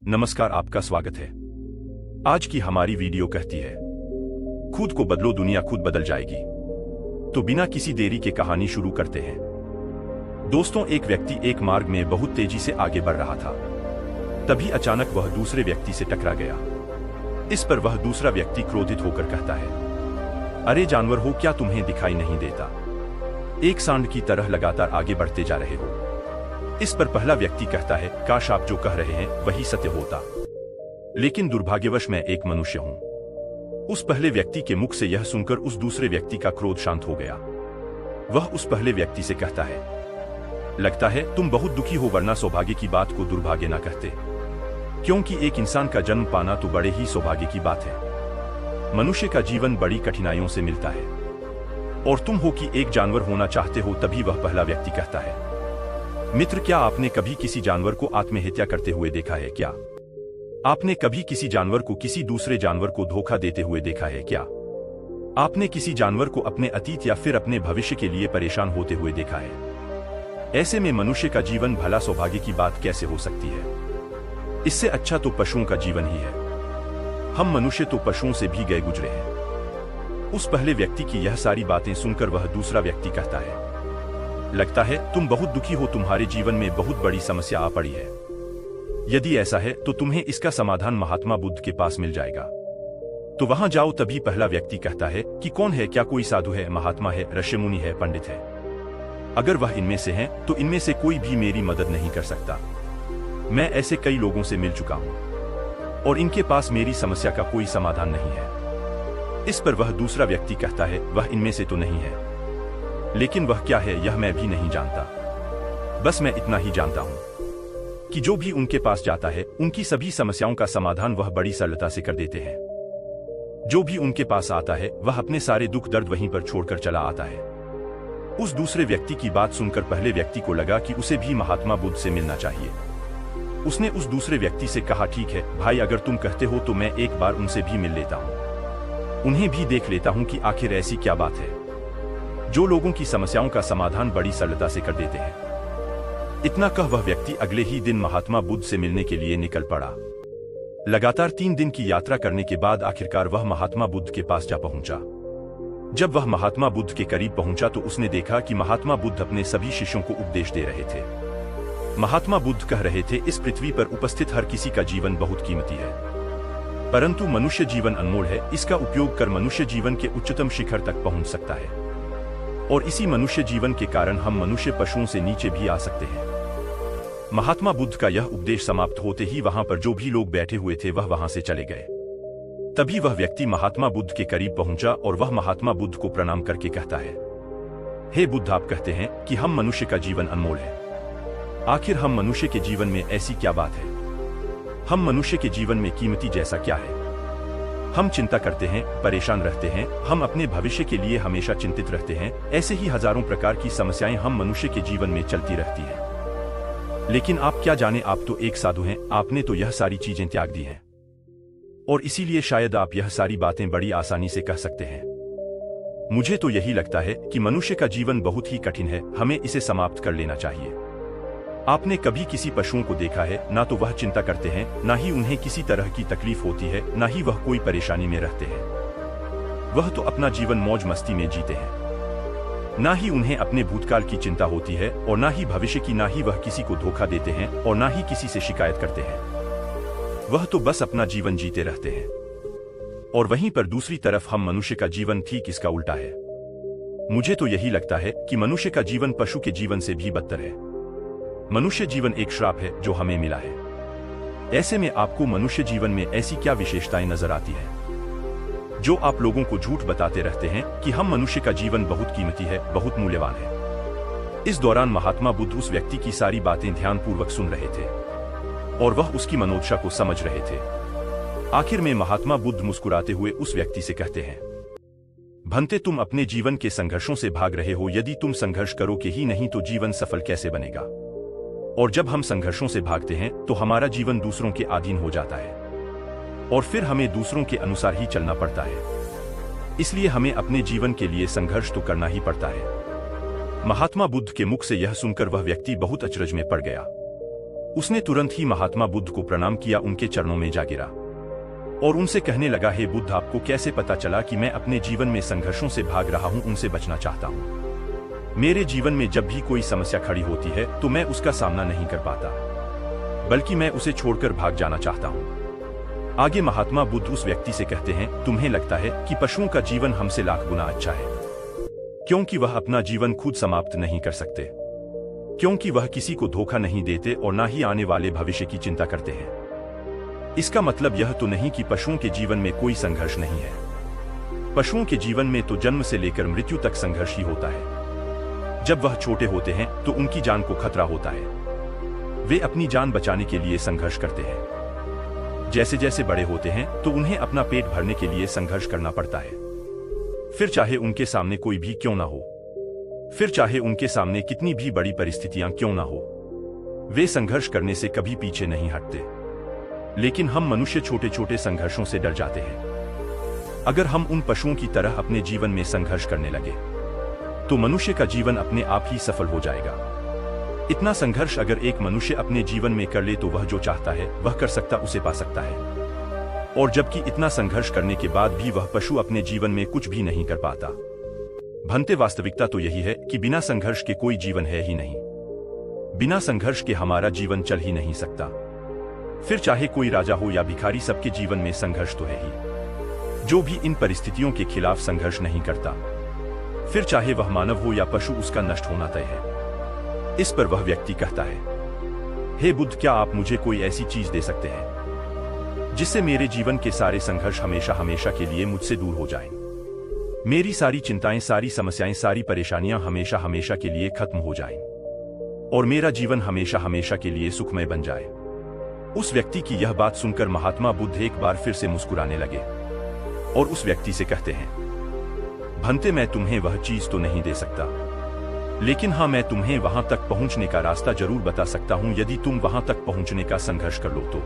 नमस्कार, आपका स्वागत है। आज की हमारी वीडियो कहती है, खुद को बदलो, दुनिया खुद बदल जाएगी। तो बिना किसी देरी के कहानी शुरू करते हैं। दोस्तों, एक व्यक्ति एक मार्ग में बहुत तेजी से आगे बढ़ रहा था। तभी अचानक वह दूसरे व्यक्ति से टकरा गया। इस पर वह दूसरा व्यक्ति क्रोधित होकर कहता है, अरे जानवर हो, क्या तुम्हें दिखाई नहीं देता? एक सांड की तरह लगातार आगे बढ़ते जा रहे हो। इस पर पहला व्यक्ति कहता है, काश आप जो कह रहे हैं वही सत्य होता, लेकिन दुर्भाग्यवश मैं एक मनुष्य हूं। उस पहले व्यक्ति के मुख से यह सुनकर उस दूसरे व्यक्ति का क्रोध शांत हो गया। वह उस पहले व्यक्ति से कहता है, लगता है तुम बहुत दुखी हो, वरना सौभाग्य की बात को दुर्भाग्य ना कहते, क्योंकि एक इंसान का जन्म पाना तो बड़े ही सौभाग्य की बात है। मनुष्य का जीवन बड़ी कठिनाइयों से मिलता है, और तुम हो कि एक जानवर होना चाहते हो। तभी वह पहला व्यक्ति कहता है, मित्र, क्या आपने कभी किसी जानवर को आत्महत्या करते हुए देखा है क्या? आपने कभी किसी जानवर को किसी दूसरे जानवर को धोखा देते हुए देखा है क्या? आपने किसी जानवर को अपने अतीत या फिर अपने भविष्य के लिए परेशान होते हुए देखा है? ऐसे में मनुष्य का जीवन भला सौभाग्य की बात कैसे हो सकती है? इससे अच्छा तो पशुओं का जीवन ही है। हम मनुष्य तो पशुओं से भी गए गुजरे हैं। उस पहले व्यक्ति की यह सारी बातें सुनकर वह दूसरा व्यक्ति कहता है, लगता है तुम बहुत दुखी हो, तुम्हारे जीवन में बहुत बड़ी समस्या आ पड़ी है। यदि ऐसा है तो तुम्हें इसका समाधान महात्मा बुद्ध के पास मिल जाएगा, तो वहां जाओ। तभी पहला व्यक्ति कहता है कि कौन है? क्या कोई साधु है, महात्मा है, ऋषिमुनि है, पंडित है? अगर वह इनमें से है तो इनमें से कोई भी मेरी मदद नहीं कर सकता। मैं ऐसे कई लोगों से मिल चुका हूं और इनके पास मेरी समस्या का कोई समाधान नहीं है। इस पर वह दूसरा व्यक्ति कहता है, वह इनमें से तो नहीं है, लेकिन वह क्या है यह मैं भी नहीं जानता। बस मैं इतना ही जानता हूं कि जो भी उनके पास जाता है उनकी सभी समस्याओं का समाधान वह बड़ी सरलता से कर देते हैं। जो भी उनके पास आता है वह अपने सारे दुख दर्द वहीं पर छोड़कर चला आता है। उस दूसरे व्यक्ति की बात सुनकर पहले व्यक्ति को लगा कि उसे भी महात्मा बुद्ध से मिलना चाहिए। उसने उस दूसरे व्यक्ति से कहा, ठीक है भाई, अगर तुम कहते हो तो मैं एक बार उनसे भी मिल लेता हूं, उन्हें भी देख लेता हूं कि आखिर ऐसी क्या बात है जो लोगों की समस्याओं का समाधान बड़ी सरलता से कर देते हैं। इतना कह वह व्यक्ति अगले ही दिन महात्मा बुद्ध से मिलने के लिए निकल पड़ा। लगातार 3 दिन की यात्रा करने के बाद आखिरकार वह महात्मा बुद्ध के पास जा पहुंचा। जब वह महात्मा बुद्ध के करीब पहुंचा तो उसने देखा कि महात्मा बुद्ध अपने सभी शिष्यों को उपदेश दे रहे थे। महात्मा बुद्ध कह रहे थे, इस पृथ्वी पर उपस्थित हर किसी का जीवन बहुत कीमती है, परंतु मनुष्य जीवन अनमोल है। इसका उपयोग कर मनुष्य जीवन के उच्चतम शिखर तक पहुंच सकता है, और इसी मनुष्य जीवन के कारण हम मनुष्य पशुओं से नीचे भी आ सकते हैं। महात्मा बुद्ध का यह उपदेश समाप्त होते ही वहां पर जो भी लोग बैठे हुए थे वह वहां से चले गए। तभी वह व्यक्ति महात्मा बुद्ध के करीब पहुंचा और वह महात्मा बुद्ध को प्रणाम करके कहता है, हे बुद्ध, आप कहते हैं कि हम मनुष्य का जीवन अनमोल है। आखिर हम मनुष्य के जीवन में ऐसी क्या बात है? हम मनुष्य के जीवन में कीमती जैसा क्या है? हम चिंता करते हैं, परेशान रहते हैं, हम अपने भविष्य के लिए हमेशा चिंतित रहते हैं। ऐसे ही हजारों प्रकार की समस्याएं हम मनुष्य के जीवन में चलती रहती हैं। लेकिन आप क्या जाने, आप तो एक साधु हैं, आपने तो यह सारी चीजें त्याग दी हैं, और इसीलिए शायद आप यह सारी बातें बड़ी आसानी से कह सकते हैं। मुझे तो यही लगता है कि मनुष्य का जीवन बहुत ही कठिन है, हमें इसे समाप्त कर लेना चाहिए। आपने कभी किसी पशुओं को देखा है? ना तो वह चिंता करते हैं, ना ही उन्हें किसी तरह की तकलीफ होती है, ना ही वह कोई परेशानी में रहते हैं। वह तो अपना जीवन मौज मस्ती में जीते हैं। ना ही उन्हें अपने भूतकाल की चिंता होती है, और ना ही भविष्य की। ना ही वह किसी को धोखा देते हैं, और ना ही किसी से शिकायत करते हैं। वह तो बस अपना जीवन जीते रहते हैं। और वहीं पर दूसरी तरफ हम मनुष्य का जीवन ठीक इसका उल्टा है। मुझे तो यही लगता है कि मनुष्य का जीवन पशु के जीवन से भी बदतर है। मनुष्य जीवन एक श्राप है जो हमें मिला है। ऐसे में आपको मनुष्य जीवन में ऐसी क्या विशेषताएं नजर आती हैं जो आप लोगों को झूठ बताते रहते हैं कि हम मनुष्य का जीवन बहुत कीमती है, बहुत मूल्यवान है? इस दौरान महात्मा बुद्ध उस व्यक्ति की सारी बातें ध्यानपूर्वक सुन रहे थे, और वह उसकी मनोदशा को समझ रहे थे। आखिर में महात्मा बुद्ध मुस्कुराते हुए उस व्यक्ति से कहते हैं, भंते, तुम अपने जीवन के संघर्षों से भाग रहे हो। यदि तुम संघर्ष करोगे ही नहीं तो जीवन सफल कैसे बनेगा? और जब हम संघर्षों से भागते हैं तो हमारा जीवन दूसरों के अधीन हो जाता है, और फिर हमें दूसरों के अनुसार ही चलना पड़ता है। इसलिए हमें अपने जीवन के लिए संघर्ष तो करना ही पड़ता है। महात्मा बुद्ध के मुख से यह सुनकर वह व्यक्ति बहुत अचरज में पड़ गया। उसने तुरंत ही महात्मा बुद्ध को प्रणाम किया, उनके चरणों में जा गिरा और उनसे कहने लगा, हे बुद्ध, आपको कैसे पता चला कि मैं अपने जीवन में संघर्षों से भाग रहा हूं, उनसे बचना चाहता हूं। मेरे जीवन में जब भी कोई समस्या खड़ी होती है तो मैं उसका सामना नहीं कर पाता, बल्कि मैं उसे छोड़कर भाग जाना चाहता हूं। आगे महात्मा बुद्ध उस व्यक्ति से कहते हैं, तुम्हें लगता है कि पशुओं का जीवन हमसे लाख गुना अच्छा है, क्योंकि वह अपना जीवन खुद समाप्त नहीं कर सकते, क्योंकि वह किसी को धोखा नहीं देते और ना ही आने वाले भविष्य की चिंता करते हैं। इसका मतलब यह तो नहीं कि पशुओं के जीवन में कोई संघर्ष नहीं है। पशुओं के जीवन में तो जन्म से लेकर मृत्यु तक संघर्ष ही होता है। जब वह छोटे होते हैं तो उनकी जान को खतरा होता है, वे अपनी जान बचाने के लिए संघर्ष करते हैं। जैसे जैसे बड़े होते हैं तो उन्हें अपना पेट भरने के लिए संघर्ष करना पड़ता है, फिर चाहे उनके सामने कोई भी क्यों ना हो, फिर चाहे उनके सामने कितनी भी बड़ी परिस्थितियां क्यों ना हो, वे संघर्ष करने से कभी पीछे नहीं हटते। लेकिन हम मनुष्य छोटे छोटे संघर्षों से डर जाते हैं। अगर हम उन पशुओं की तरह अपने जीवन में संघर्ष करने लगे तो मनुष्य का जीवन अपने आप ही सफल हो जाएगा। इतना संघर्ष अगर एक मनुष्य अपने जीवन में कर ले तो वह जो चाहता है वह कर सकता, उसे पा सकता है। और जबकि इतना संघर्ष करने के बाद भी वह पशु अपने जीवन में कुछ भी नहीं कर पाता। भंते वास्तविकता तो यही है कि बिना संघर्ष के कोई जीवन है ही नहीं। बिना संघर्ष के हमारा जीवन चल ही नहीं सकता। फिर चाहे कोई राजा हो या भिखारी, सबके जीवन में संघर्ष तो है ही। जो भी इन परिस्थितियों के खिलाफ संघर्ष नहीं करता, फिर चाहे वह मानव हो या पशु, उसका नष्ट होना तय है। इस पर वह व्यक्ति कहता है, हे बुद्ध, क्या आप मुझे कोई ऐसी चीज दे सकते हैं जिससे मेरे जीवन के सारे संघर्ष हमेशा हमेशा के लिए मुझसे दूर हो जाएं? मेरी सारी चिंताएं, सारी समस्याएं, सारी परेशानियां हमेशा हमेशा के लिए खत्म हो जाएं और मेरा जीवन हमेशा हमेशा के लिए सुखमय बन जाए। उस व्यक्ति की यह बात सुनकर महात्मा बुद्ध एक बार फिर से मुस्कुराने लगे और उस व्यक्ति से कहते हैं, भंते, मैं तुम्हें वह चीज तो नहीं दे सकता, लेकिन हाँ, मैं तुम्हें वहां तक पहुंचने का रास्ता जरूर बता सकता हूं। यदि तुम वहां तक पहुंचने का संघर्ष कर लो तो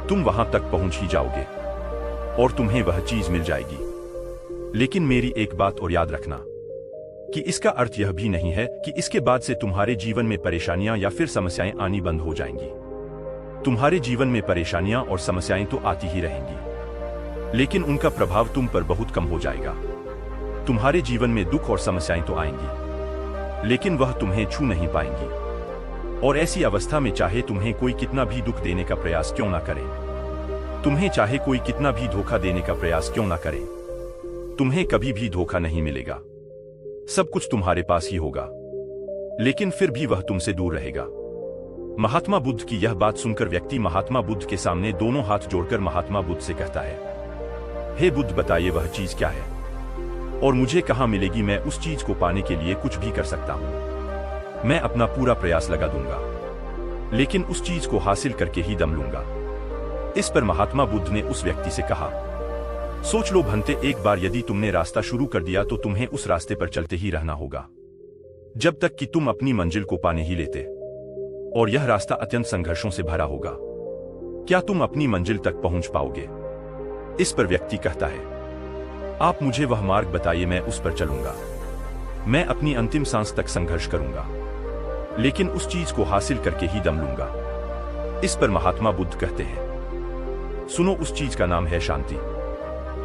तुम वहां तक पहुंच ही जाओगे और तुम्हें वह चीज मिल जाएगी। लेकिन मेरी एक बात और याद रखना कि इसका अर्थ यह भी नहीं है कि इसके बाद से तुम्हारे जीवन में परेशानियां या फिर समस्याएं आनी बंद हो जाएंगी। तुम्हारे जीवन में परेशानियां और समस्याएं तो आती ही रहेंगी, लेकिन उनका प्रभाव तुम पर बहुत कम हो जाएगा। तुम्हारे जीवन में दुख और समस्याएं तो आएंगी, लेकिन वह तुम्हें छू नहीं पाएंगी। और ऐसी अवस्था में चाहे तुम्हें कोई कितना भी दुख देने का प्रयास क्यों ना करे, तुम्हें चाहे कोई कितना भी धोखा देने का प्रयास क्यों ना करे, तुम्हें कभी भी धोखा नहीं मिलेगा। सब कुछ तुम्हारे पास ही होगा, लेकिन फिर भी वह तुमसे दूर रहेगा। महात्मा बुद्ध की यह बात सुनकर व्यक्ति महात्मा बुद्ध के सामने दोनों हाथ जोड़कर महात्मा बुद्ध से कहता है, हे बुद्ध, बताइए वह चीज क्या है और मुझे कहां मिलेगी? मैं उस चीज को पाने के लिए कुछ भी कर सकता हूं। मैं अपना पूरा प्रयास लगा दूंगा, लेकिन उस चीज को हासिल करके ही दम लूंगा। इस पर महात्मा बुद्ध ने उस व्यक्ति से कहा, सोच लो भंते, एक बार यदि तुमने रास्ता शुरू कर दिया तो तुम्हें उस रास्ते पर चलते ही रहना होगा जब तक कि तुम अपनी मंजिल को पाने ही लेते, और यह रास्ता अत्यंत संघर्षों से भरा होगा। क्या तुम अपनी मंजिल तक पहुंच पाओगे? इस पर व्यक्ति कहता है, आप मुझे वह मार्ग बताइए, मैं उस पर चलूंगा। मैं अपनी अंतिम सांस तक संघर्ष करूंगा, लेकिन उस चीज को हासिल करके ही दम लूंगा। इस पर महात्मा बुद्ध कहते हैं, सुनो, उस चीज का नाम है शांति,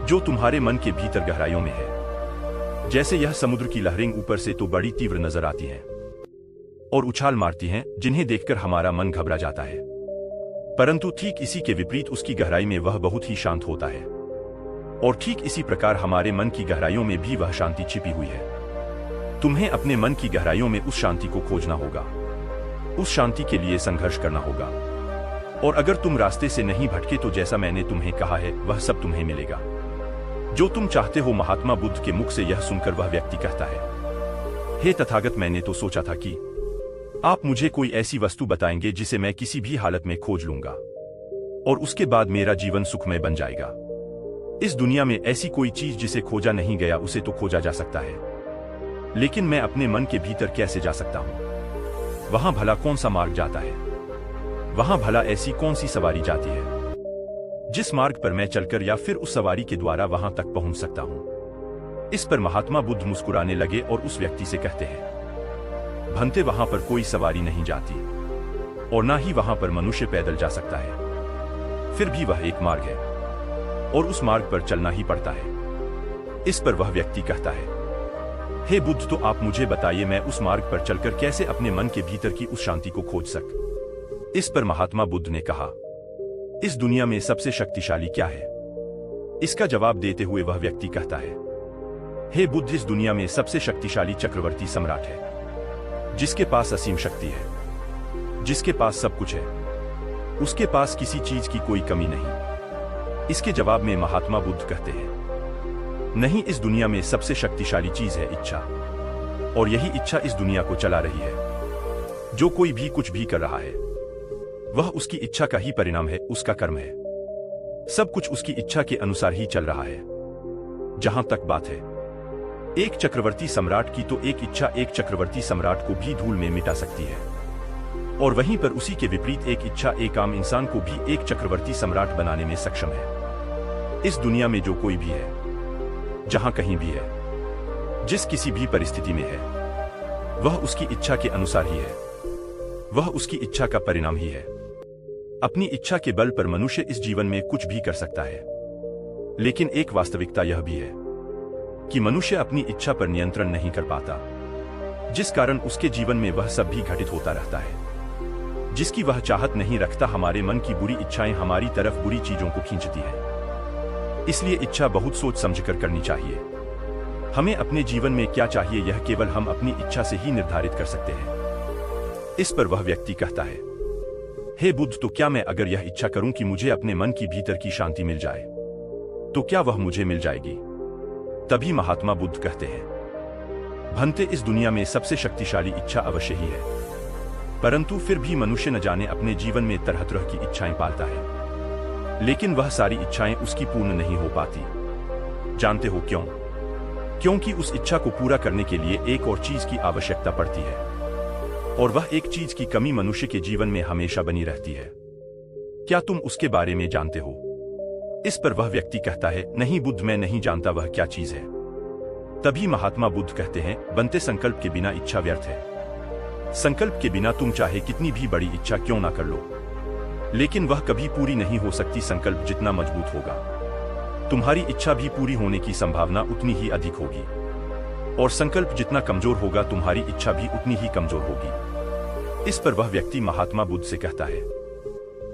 जो तुम्हारे मन के भीतर गहराइयों में है। जैसे यह समुद्र की लहरें ऊपर से तो बड़ी तीव्र नजर आती हैं और उछाल मारती हैं, जिन्हें देखकर हमारा मन घबरा जाता है, परंतु ठीक इसी के विपरीत उसकी गहराई में वह बहुत ही शांत होता है। और ठीक इसी प्रकार हमारे मन की गहराइयों में भी वह शांति छिपी हुई है। तुम्हें अपने मन की गहराइयों में उस शांति को खोजना होगा, उस शांति के लिए संघर्ष करना होगा। और अगर तुम रास्ते से नहीं भटके तो जैसा मैंने तुम्हें कहा है वह सब तुम्हें मिलेगा, जो तुम चाहते हो। महात्मा बुद्ध के मुख से यह सुनकर वह व्यक्ति कहता है, हे तथागत, मैंने तो सोचा था कि आप मुझे कोई ऐसी वस्तु बताएंगे जिसे मैं किसी भी हालत में खोज लूंगा और उसके बाद मेरा जीवन सुखमय बन जाएगा। इस दुनिया में ऐसी कोई चीज जिसे खोजा नहीं गया उसे तो खोजा जा सकता है, लेकिन मैं अपने मन के भीतर कैसे जा सकता हूं? वहां भला कौन सा मार्ग जाता है? वहां भला ऐसी कौन सी सवारी जाती है जिस मार्ग पर मैं चलकर या फिर उस सवारी के द्वारा वहां तक पहुंच सकता हूं? इस पर महात्मा बुद्ध मुस्कुराने लगे और उस व्यक्ति से कहते हैं, भंते, वहां पर कोई सवारी नहीं जाती, और ना ही वहां पर मनुष्य पैदल जा सकता है। फिर भी वह एक मार्ग है और उस मार्ग पर चलना ही पड़ता है। इस पर वह व्यक्ति कहता है, हे बुद्ध, तो आप मुझे बताइए मैं उस मार्ग पर चलकर कैसे अपने मन के भीतर की उस शांति को खोज सक। इस पर महात्मा बुद्ध ने कहा, इस दुनिया में सबसे शक्तिशाली क्या है? इसका जवाब देते हुए वह व्यक्ति कहता है, हे बुद्ध, इस दुनिया में सबसे शक्तिशाली चक्रवर्ती सम्राट है, जिसके पास असीम शक्ति है, जिसके पास सब कुछ है, उसके पास किसी चीज की कोई कमी नहीं। इसके जवाब में महात्मा बुद्ध कहते हैं, नहीं, इस दुनिया में सबसे शक्तिशाली चीज है इच्छा, और यही इच्छा इस दुनिया को चला रही है। जो कोई भी कुछ भी कर रहा है वह उसकी इच्छा का ही परिणाम है, उसका कर्म है। सब कुछ उसकी इच्छा के अनुसार ही चल रहा है। जहां तक बात है एक चक्रवर्ती सम्राट की, तो एक इच्छा एक चक्रवर्ती सम्राट को भी धूल में मिटा सकती है, और वहीं पर उसी के विपरीत एक इच्छा एक आम इंसान को भी एक चक्रवर्ती सम्राट बनाने में सक्षम है। इस दुनिया में जो कोई भी है, जहां कहीं भी है, जिस किसी भी परिस्थिति में है, वह उसकी इच्छा के अनुसार ही है, वह उसकी इच्छा का परिणाम ही है। अपनी इच्छा के बल पर मनुष्य इस जीवन में कुछ भी कर सकता है, लेकिन एक वास्तविकता यह भी है कि मनुष्य अपनी इच्छा पर नियंत्रण नहीं कर पाता, जिस कारण उसके जीवन में वह सब भी घटित होता रहता है जिसकी वह चाहत नहीं रखता। हमारे मन की बुरी इच्छाएं हमारी तरफ बुरी चीजों को खींचती है, इसलिए इच्छा बहुत सोच समझकर करनी चाहिए। हमें अपने जीवन में क्या चाहिए यह केवल हम अपनी इच्छा से ही निर्धारित कर सकते हैं। इस पर वह व्यक्ति कहता है, हे बुद्ध, तो क्या मैं अगर यह इच्छा करूं कि मुझे अपने मन की भीतर की शांति मिल जाए, तो क्या वह मुझे मिल जाएगी? तभी महात्मा बुद्ध कहते हैं, भंते, इस दुनिया में सबसे शक्तिशाली इच्छा अवश्य ही है, परंतु फिर भी मनुष्य न जाने अपने जीवन में तरह तरह की इच्छाएं पालता है, लेकिन वह सारी इच्छाएं उसकी पूर्ण नहीं हो पाती। जानते हो क्यों? क्योंकि उस इच्छा को पूरा करने के लिए एक और चीज की आवश्यकता पड़ती है, और वह एक चीज की कमी मनुष्य के जीवन में हमेशा बनी रहती है। क्या तुम उसके बारे में जानते हो? इस पर वह व्यक्ति कहता है, नहीं बुद्ध, मैं नहीं जानता वह क्या चीज है। तभी महात्मा बुद्ध कहते हैं, बनते, संकल्प के बिना इच्छा व्यर्थ है। संकल्प के बिना तुम चाहे कितनी भी बड़ी इच्छा क्यों ना कर लो, लेकिन वह कभी पूरी नहीं हो सकती। संकल्प जितना मजबूत होगा, तुम्हारी इच्छा भी पूरी होने की संभावना उतनी ही अधिक होगी, और संकल्प जितना कमजोर होगा, तुम्हारी इच्छा भी उतनी ही कमजोर होगी। इस पर वह व्यक्ति महात्मा बुद्ध से कहता है,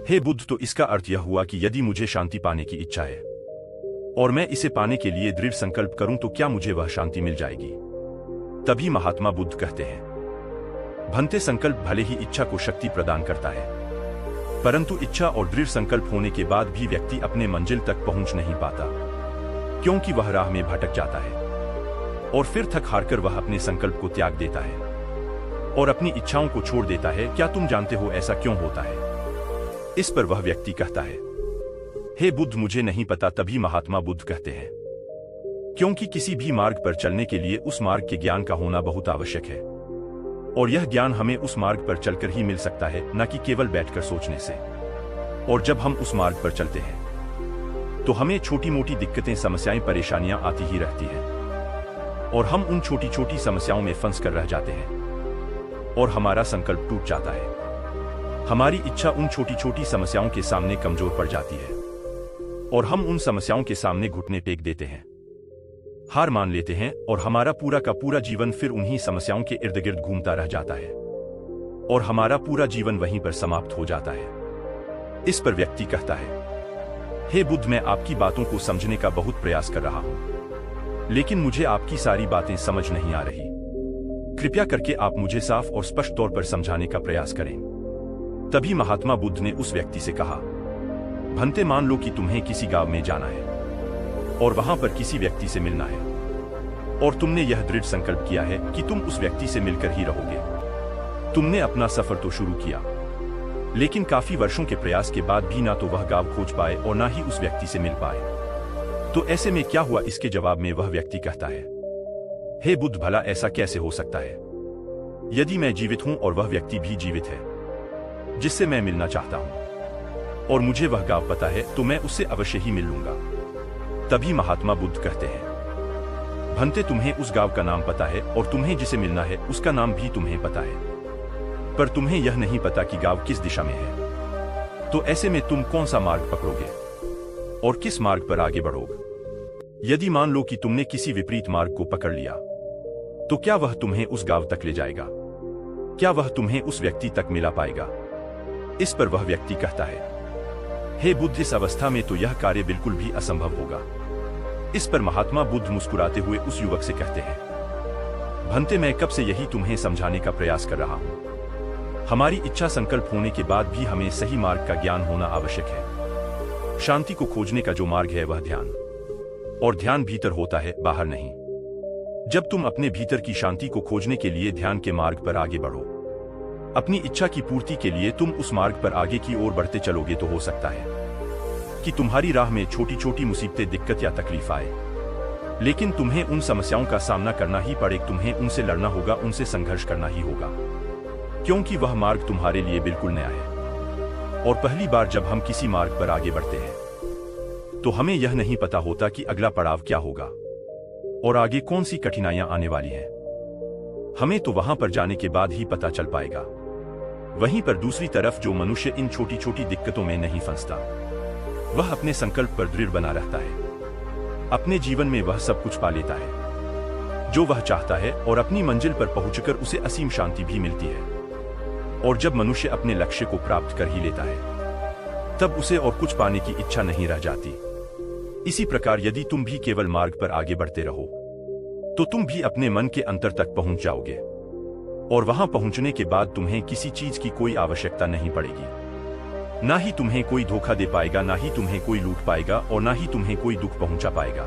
हे बुद्ध, तो इसका अर्थ यह हुआ कि यदि मुझे शांति पाने की इच्छा है और मैं इसे पाने के लिए दृढ़ संकल्प करूं, तो क्या मुझे वह शांति मिल जाएगी? तभी महात्मा बुद्ध कहते हैं, भंते, संकल्प भले ही इच्छा को शक्ति प्रदान करता है, परंतु इच्छा और दृढ़ संकल्प होने के बाद भी व्यक्ति अपने मंजिल तक पहुंच नहीं पाता, क्योंकि वह राह में भटक जाता है और फिर थक हारकर वह अपने संकल्प को त्याग देता है और अपनी इच्छाओं को छोड़ देता है। क्या तुम जानते हो ऐसा क्यों होता है? इस पर वह व्यक्ति कहता है, हे बुद्ध, मुझे नहीं पता। तभी महात्मा बुद्ध कहते हैं, क्योंकि किसी भी मार्ग पर चलने के लिए उस मार्ग के ज्ञान का होना बहुत आवश्यक है, और यह ज्ञान हमें उस मार्ग पर चलकर ही मिल सकता है, न कि केवल बैठकर सोचने से। और जब हम उस मार्ग पर चलते हैं तो हमें छोटी मोटी दिक्कतें, समस्याएं, परेशानियां आती ही रहती हैं, और हम उन छोटी छोटी समस्याओं में फंस कर रह जाते हैं और हमारा संकल्प टूट जाता है। हमारी इच्छा उन छोटी छोटी समस्याओं के सामने कमजोर पड़ जाती है और हम उन समस्याओं के सामने घुटने टेक देते हैं, हार मान लेते हैं, और हमारा पूरा का पूरा जीवन फिर उन्हीं समस्याओं के इर्द गिर्द घूमता रह जाता है और हमारा पूरा जीवन वहीं पर समाप्त हो जाता है। इस पर व्यक्ति कहता है, हे बुद्ध, मैं आपकी बातों को समझने का बहुत प्रयास कर रहा हूं, लेकिन मुझे आपकी सारी बातें समझ नहीं आ रही। कृपया करके आप मुझे साफ और स्पष्ट तौर पर समझाने का प्रयास करें। तभी महात्मा बुद्ध ने उस व्यक्ति से कहा, भंते, मान लो कि तुम्हें किसी गांव में जाना है और वहां पर किसी व्यक्ति से मिलना है, और तुमने यह दृढ़ संकल्प किया है कि तुम उस व्यक्ति से मिलकर ही रहोगे। तुमने अपना सफर तो शुरू किया, लेकिन काफी वर्षों के प्रयास के बाद भी ना तो वह गांव खोज पाए और ना ही उस व्यक्ति से मिल पाए। तो ऐसे में क्या हुआ? इसके जवाब में वह व्यक्ति कहता है, हे बुद्ध, भला ऐसा कैसे हो सकता है? यदि मैं जीवित हूं और वह व्यक्ति भी जीवित है जिससे मैं मिलना चाहता हूं, और मुझे वह गांव पता है, तो मैं उससे अवश्य ही मिल लूंगा। तभी महात्मा बुद्ध कहते हैं, भंते, तुम्हें उस गांव का नाम पता है और तुम्हें जिसे मिलना है उसका नाम भी तुम्हें पता है, पर तुम्हें यह नहीं पता कि गांव किस दिशा में है। तो ऐसे में तुम कौन सा मार्ग पकड़ोगे और किस मार्ग पर आगे बढ़ोगे? यदि मान लो कि तुमने किसी विपरीत मार्ग को पकड़ लिया, तो क्या वह तुम्हें उस गांव तक ले जाएगा? क्या वह तुम्हें उस व्यक्ति तक मिला पाएगा? इस पर वह व्यक्ति कहता है, हे बुद्ध, इस अवस्था में तो यह कार्य बिल्कुल भी असंभव होगा। इस पर महात्मा बुद्ध मुस्कुराते हुए उस युवक से कहते हैं, भंते, मैं कब से यही तुम्हें समझाने का प्रयास कर रहा हूं। हमारी इच्छा संकल्प होने के बाद भी हमें सही मार्ग का ज्ञान होना आवश्यक है। शांति को खोजने का जो मार्ग है वह ध्यान, और ध्यान भीतर होता है, बाहर नहीं। जब तुम अपने भीतर की शांति को खोजने के लिए ध्यान के मार्ग पर आगे बढ़ो, अपनी इच्छा की पूर्ति के लिए तुम उस मार्ग पर आगे की ओर बढ़ते चलोगे, तो हो सकता है कि तुम्हारी राह में छोटी छोटी मुसीबतें, दिक्कत या तकलीफ आए, लेकिन तुम्हें उन समस्याओं का सामना करना ही पड़े। तुम्हें उनसे लड़ना होगा, उनसे संघर्ष करना ही होगा, क्योंकि वह मार्ग तुम्हारे लिए बिल्कुल नया है। और पहली बार जब हम किसी मार्ग पर आगे बढ़ते हैं, तो हमें यह नहीं पता होता कि अगला पड़ाव क्या होगा और आगे कौन सी कठिनाइयां आने वाली हैं। हमें तो वहां पर जाने के बाद ही पता चल पाएगा। वहीं पर दूसरी तरफ जो मनुष्य इन छोटी छोटी दिक्कतों में नहीं फंसता, वह अपने संकल्प पर दृढ़ बना रहता है। अपने जीवन में वह सब कुछ पा लेता है जो वह चाहता है, और अपनी मंजिल पर पहुंचकर उसे असीम शांति भी मिलती है। और जब मनुष्य अपने लक्ष्य को प्राप्त कर ही लेता है, तब उसे और कुछ पाने की इच्छा नहीं रह जाती। इसी प्रकार यदि तुम भी केवल मार्ग पर आगे बढ़ते रहो, तो तुम भी अपने मन के अंतर तक पहुंच जाओगे, और वहां पहुंचने के बाद तुम्हें किसी चीज की कोई आवश्यकता नहीं पड़ेगी। ना ही तुम्हें कोई धोखा दे पाएगा, ना ही तुम्हें कोई लूट पाएगा, और ना ही तुम्हें कोई दुख पहुंचा पाएगा।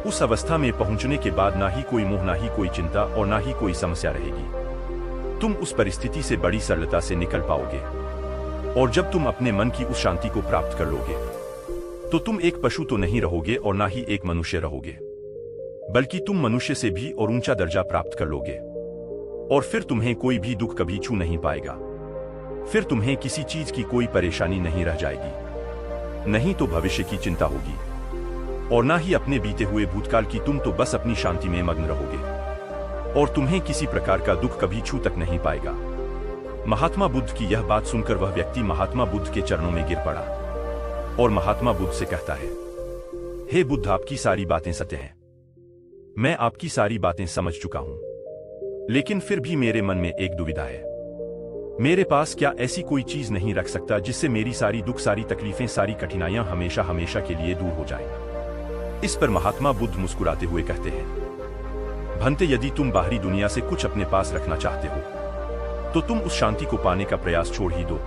उस अवस्था में पहुंचने के बाद ना ही कोई मोह, ना ही कोई चिंता, और ना ही कोई समस्या रहेगी। तुम उस परिस्थिति से बड़ी सरलता से निकल पाओगे। और जब तुम अपने मन की उस शांति को प्राप्त कर लोगे, तो तुम एक पशु तो नहीं रहोगे, और ना ही एक मनुष्य रहोगे, बल्कि तुम मनुष्य से भी और ऊंचा दर्जा प्राप्त कर लोगे। और फिर तुम्हें कोई भी दुख कभी छू नहीं पाएगा। फिर तुम्हें किसी चीज की कोई परेशानी नहीं रह जाएगी, नहीं तो भविष्य की चिंता होगी, और ना ही अपने बीते हुए भूतकाल की। तुम तो बस अपनी शांति में मग्न रहोगे, और तुम्हें किसी प्रकार का दुख कभी छू तक नहीं पाएगा। महात्मा बुद्ध की यह बात सुनकर वह व्यक्ति महात्मा बुद्ध के चरणों में गिर पड़ा, और महात्मा बुद्ध से कहता है, हे बुद्ध, आपकी सारी बातें सत्य हैं। मैं आपकी सारी बातें समझ चुका हूं, लेकिन फिर भी मेरे मन में एक दुविधा है। मेरे पास क्या ऐसी कोई चीज नहीं रख सकता जिससे मेरी सारी दुख, सारी तकलीफें, सारी कठिनाइयां हमेशा हमेशा के लिए दूर हो जाएं? इस पर महात्मा बुद्ध मुस्कुराते हुए कहते हैं, भंते, यदि तुम बाहरी दुनिया से कुछ अपने पास रखना चाहते हो, तो तुम उस शांति को पाने का प्रयास छोड़ ही दो,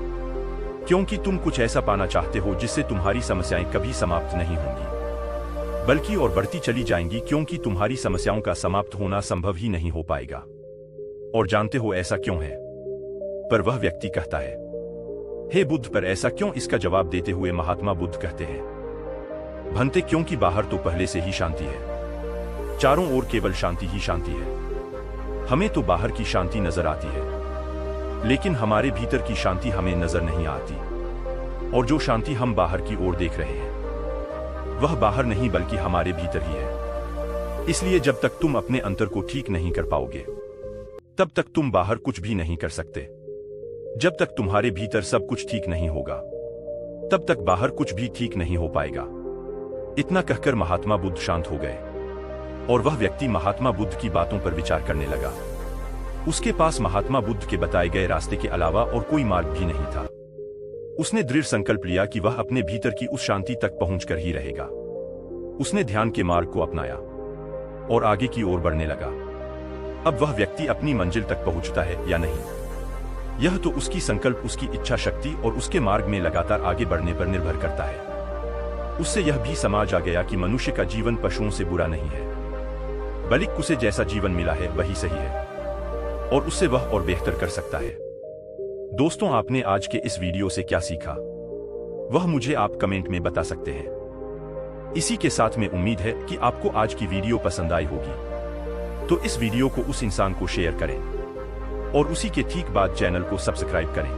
क्योंकि तुम कुछ ऐसा पाना चाहते हो जिससे तुम्हारी समस्याएं कभी समाप्त नहीं होंगी, बल्कि और बढ़ती चली जाएंगी, क्योंकि तुम्हारी समस्याओं का समाप्त होना संभव ही नहीं हो पाएगा। और जानते हो ऐसा क्यों है? पर वह व्यक्ति कहता है, हे बुद्ध, पर ऐसा क्यों? इसका जवाब देते हुए महात्मा बुद्ध कहते हैं, भंते, क्योंकि बाहर तो पहले से ही शांति है। चारों ओर केवल शांति ही शांति है। हमें तो बाहर की शांति नजर आती है, लेकिन हमारे भीतर की शांति हमें नजर नहीं आती। और जो शांति हम बाहर की ओर देख रहे हैं, वह बाहर नहीं बल्कि हमारे भीतर ही है। इसलिए जब तक तुम अपने अंतर को ठीक नहीं कर पाओगे, तब तक तुम बाहर कुछ भी नहीं कर सकते। जब तक तुम्हारे भीतर सब कुछ ठीक नहीं होगा, तब तक बाहर कुछ भी ठीक नहीं हो पाएगा। इतना कहकर महात्मा बुद्ध शांत हो गए, और वह व्यक्ति महात्मा बुद्ध की बातों पर विचार करने लगा। उसके पास महात्मा बुद्ध के बताए गए रास्ते के अलावा और कोई मार्ग भी नहीं था। उसने दृढ़ संकल्प लिया कि वह अपने भीतर की उस शांति तक पहुंचकर ही रहेगा। उसने ध्यान के मार्ग को अपनाया और आगे की ओर बढ़ने लगा। अब वह व्यक्ति अपनी मंजिल तक पहुंचता है या नहीं, यह तो उसकी संकल्प, उसकी इच्छा शक्ति और उसके मार्ग में लगातार आगे बढ़ने पर निर्भर करता है। उससे यह भी समझ आ गया कि मनुष्य का जीवन पशुओं से बुरा नहीं है, बल्कि उसे जैसा जीवन मिला है वही सही है, और उससे वह और बेहतर कर सकता है। दोस्तों, आपने आज के इस वीडियो से क्या सीखा, वह मुझे आप कमेंट में बता सकते हैं। इसी के साथ में उम्मीद है कि आपको आज की वीडियो पसंद आई होगी, तो इस वीडियो को उस इंसान को शेयर करें और उसी के ठीक बाद चैनल को सब्सक्राइब करें।